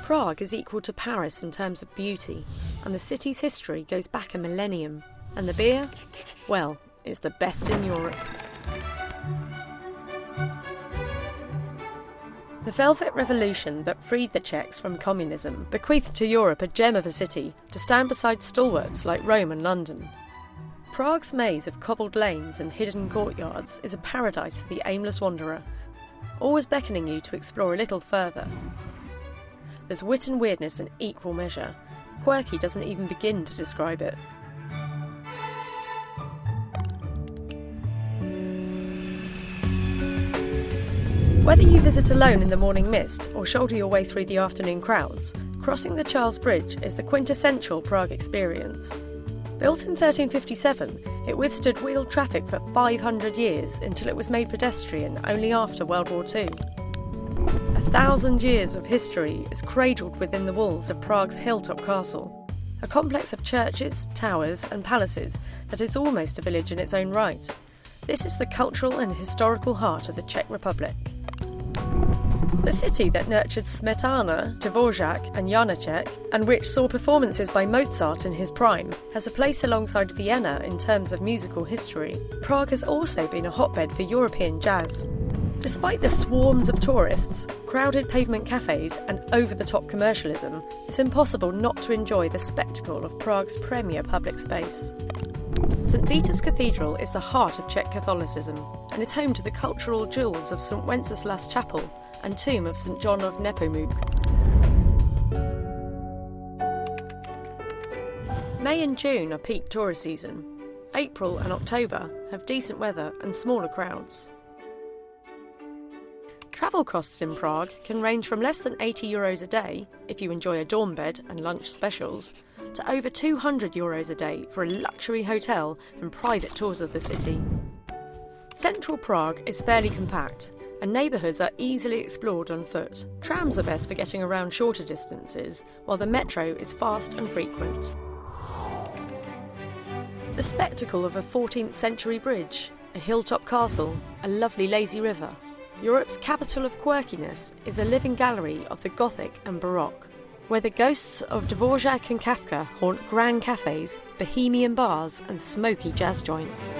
Prague is equal to Paris in terms of beauty, and the city's history goes back a millennium. And the beer? Well, it's the best in Europe. The Velvet Revolution that freed the Czechs from communism bequeathed to Europe a gem of a city to stand beside stalwarts like Rome and London. Prague's maze of cobbled lanes and hidden courtyards is a paradise for the aimless wanderer, always beckoning you to explore a little further. There's wit and weirdness in equal measure. Quirky doesn't even begin to describe it. Whether you visit alone in the morning mist or shoulder your way through the afternoon crowds, crossing the Charles Bridge is the quintessential Prague experience. Built in 1357, it withstood wheeled traffic for 500 years until it was made pedestrian only after World War II. 1,000 years of history is cradled within the walls of Prague's hilltop castle, a complex of churches, towers and palaces that is almost a village in its own right. This is the cultural and historical heart of the Czech Republic. The city that nurtured Smetana, Dvořák and Janacek, and which saw performances by Mozart in his prime, has a place alongside Vienna in terms of musical history. Prague has also been a hotbed for European jazz. Despite the swarms of tourists, crowded pavement cafes and over-the-top commercialism, it's impossible not to enjoy the spectacle of Prague's premier public space. St. Vitus Cathedral is the heart of Czech Catholicism and is home to the cultural jewels of St. Wenceslas Chapel and tomb of St. John of Nepomuk. May and June are peak tourist season. April and October have decent weather and smaller crowds. Travel costs in Prague can range from less than €80 a day, if you enjoy a dorm bed and lunch specials, to over €200 a day for a luxury hotel and private tours of the city. Central Prague is fairly compact, and neighbourhoods are easily explored on foot. Trams are best for getting around shorter distances, while the metro is fast and frequent. The spectacle of a 14th century bridge, a hilltop castle, a lovely lazy river. Europe's capital of quirkiness is a living gallery of the Gothic and Baroque, where the ghosts of Dvořák and Kafka haunt grand cafes, bohemian bars and smoky jazz joints.